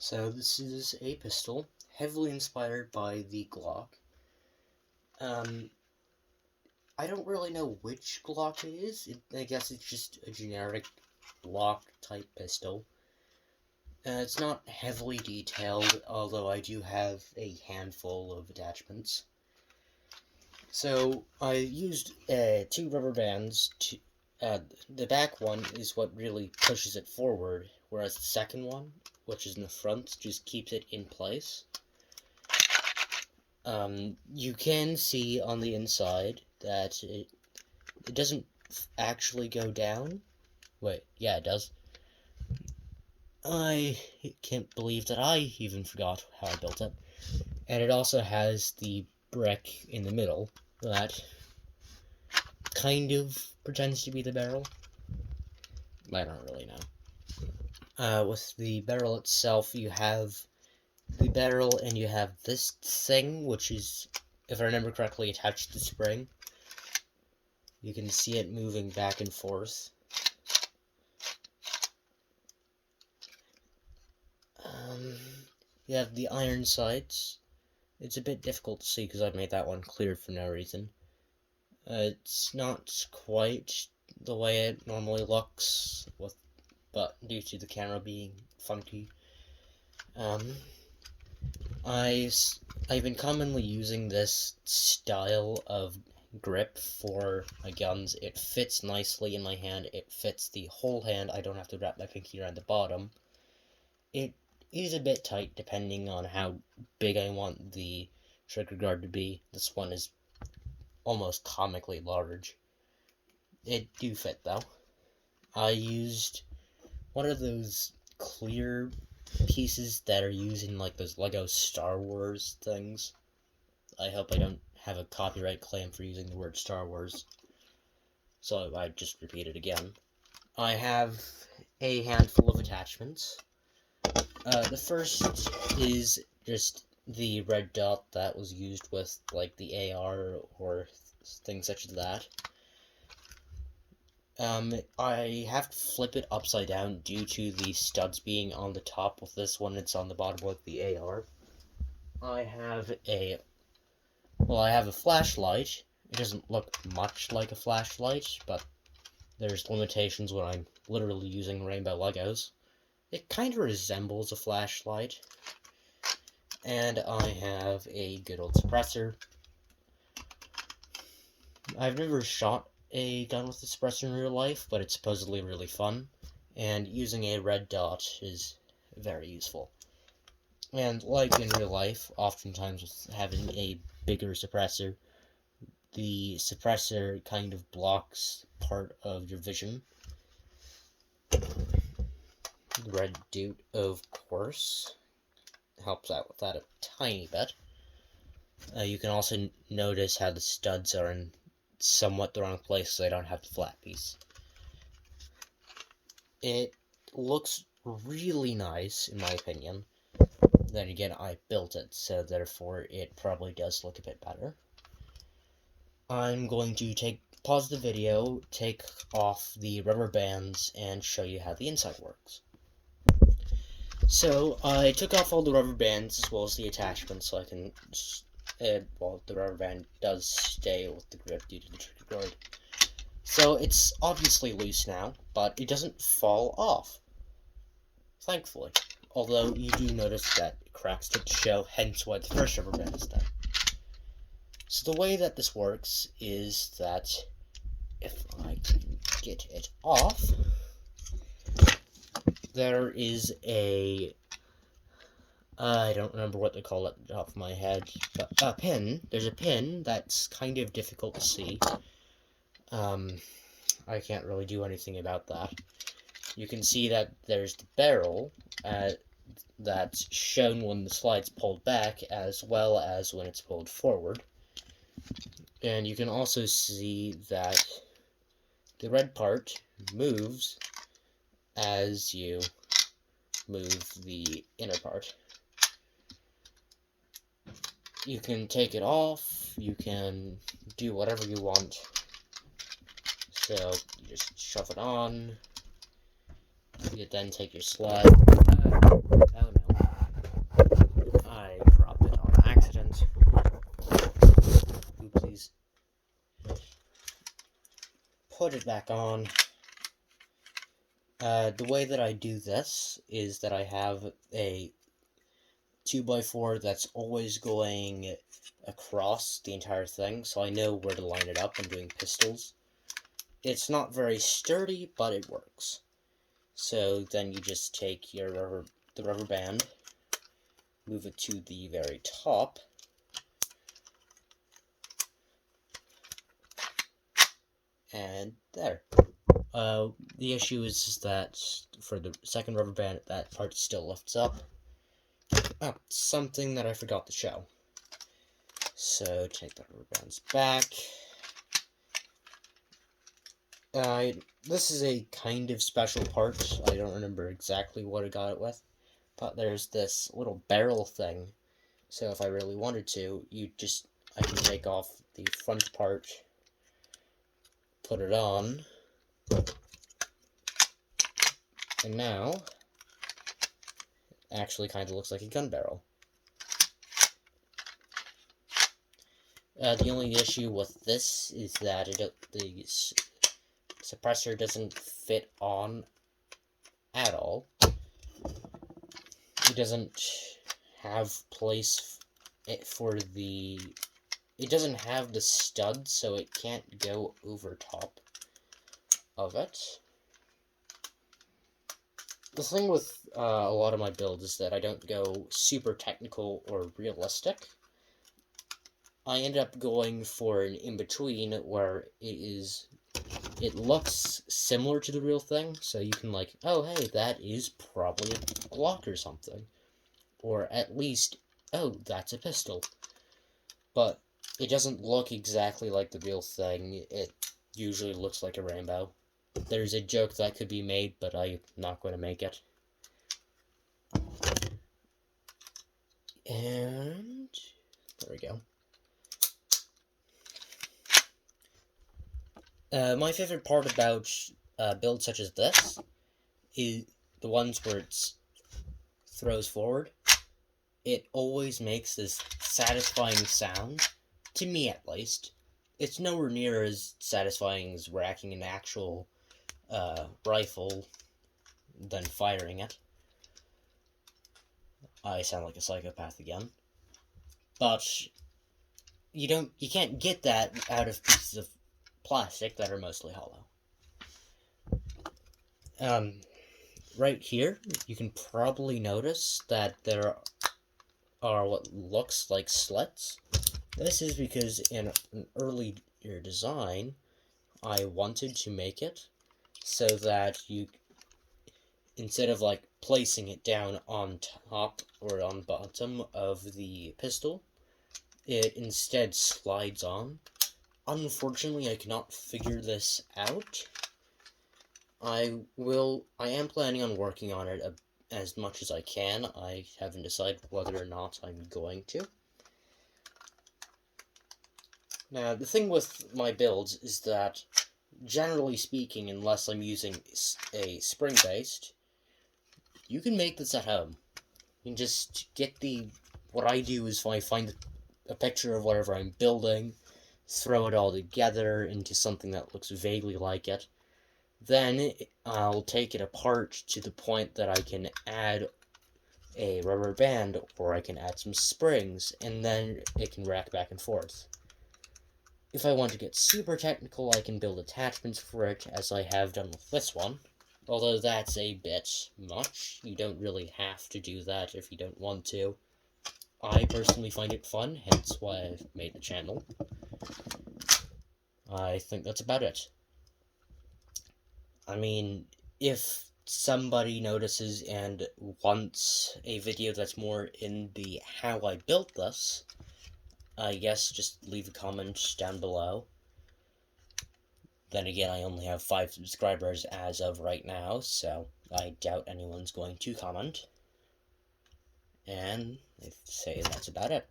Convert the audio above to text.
So this is a pistol, heavily inspired by the Glock. I don't really know which Glock it is. I guess it's just a generic Glock type pistol. It's not heavily detailed, although I do have a handful of attachments. So I used two rubber bands to. The back one is what really pushes it forward, whereas the second one, which is in the front, just keeps it in place. You can see on the inside that it doesn't actually go down. Wait, yeah, it does. I can't believe that I even forgot how I built it. And it also has the brick in the middle that kind of pretends to be the barrel. I don't really know. With the barrel itself, you have the barrel and you have this thing, which is, if I remember correctly, attached to the spring. You can see it moving back and forth. You have the iron sights. It's a bit difficult to see because I've made that one clear for no reason. It's not quite the way it normally looks, but due to the camera being funky. I've been commonly using this style of grip for my guns. It fits nicely in my hand. It fits the whole hand. I don't have to wrap my pinky around the bottom. It is a bit tight depending on how big I want the trigger guard to be. This one is almost comically large. It do fit though. I used one of those clear pieces that are used in like those Lego Star Wars things. I hope I don't have a copyright claim for using the word Star Wars, so I just repeat it again. I have a handful of attachments. The first is just the red dot that was used with like the AR or things such as that. I have to flip it upside down due to the studs being on the top with this one. It's on the bottom with the AR. I have a flashlight. It doesn't look much like a flashlight, but there's limitations when I'm literally using rainbow Legos. It kind of resembles a flashlight. And I have a good old suppressor. I've never shot a gun with a suppressor in real life, but it's supposedly really fun, and using a red dot is very useful. And like in real life, oftentimes with having a bigger suppressor, the suppressor kind of blocks part of your vision. The red dot, of course, helps out with that a tiny bit. You can also notice how the studs are in somewhat the wrong place, so I don't have the flat piece. It looks really nice, in my opinion. Then again, I built it, so therefore it probably does look a bit better. I'm going to pause the video, take off the rubber bands, and show you how the inside works. So, I took off all the rubber bands as well as the attachments, so I can well, the rubber band does stay with the grip due to the trigger guard. So it's obviously loose now, but it doesn't fall off, thankfully. Although you do notice that cracks start to show, hence why the first rubber band is done. So the way that this works is that if I can get it off, there is I don't remember what they call it off my head, but a pin. There's a pin that's kind of difficult to see. I can't really do anything about that. You can see that there's the barrel that's shown when the slide's pulled back, as well as when it's pulled forward. And you can also see that the red part moves as you move the inner part. You can take it off, you can do whatever you want. So, you just shove it on. You then take your slide. Oh no. put it back on. The way that I do this is that I have a 2x4 that's always going across the entire thing, so I know where to line it up when doing pistols. It's not very sturdy, but it works. So then you just take the rubber band, move it to the very top, and there. The issue is that for the second rubber band, that part still lifts up. Oh, something that I forgot to show. So take the rubber bands back. This is a kind of special part. I don't remember exactly what I got it with, but there's this little barrel thing. So if I really wanted to, I can take off the front part, put it on, and now it actually kind of looks like a gun barrel. The only issue with this is that the suppressor doesn't fit on at all. It doesn't have place for the... It doesn't have the stud, so it can't go over top of it. The thing with a lot of my builds is that I don't go super technical or realistic. I end up going for an in-between where it looks similar to the real thing, so you can like, oh hey, that is probably a Glock or something. Or at least, oh, that's a pistol. But it doesn't look exactly like the real thing. It usually looks like a rainbow. There's a joke that could be made, but I'm not going to make it. And there we go. My favorite part about builds such as this is the ones where it throws forward. It always makes this satisfying sound, to me at least. It's nowhere near as satisfying as racking an actual rifle than firing it. I sound like a psychopath again. But you can't get that out of pieces of plastic that are mostly hollow. Right here, you can probably notice that there are what looks like slits. This is because in an earlier design, I wanted to make it so that you, instead of like placing it down on top or on bottom of the pistol, it instead slides on. Unfortunately, I cannot figure this out. I am planning on working on it as much as I can. I haven't decided whether or not I'm going to. Now, the thing with my builds is that, generally speaking, unless I'm using a spring-based, you can make this at home. You can just get what I do is I find a picture of whatever I'm building, throw it all together into something that looks vaguely like it. Then I'll take it apart to the point that I can add a rubber band, or I can add some springs, and then it can rack back and forth. If I want to get super technical, I can build attachments for it, as I have done with this one. Although that's a bit much. You don't really have to do that if you don't want to. I personally find it fun, hence why I've made the channel. I think that's about it. I mean, if somebody notices and wants a video that's more in the how I built this, I guess just leave a comment down below. Then again, I only have 5 subscribers as of right now, so I doubt anyone's going to comment. And I'd say that's about it.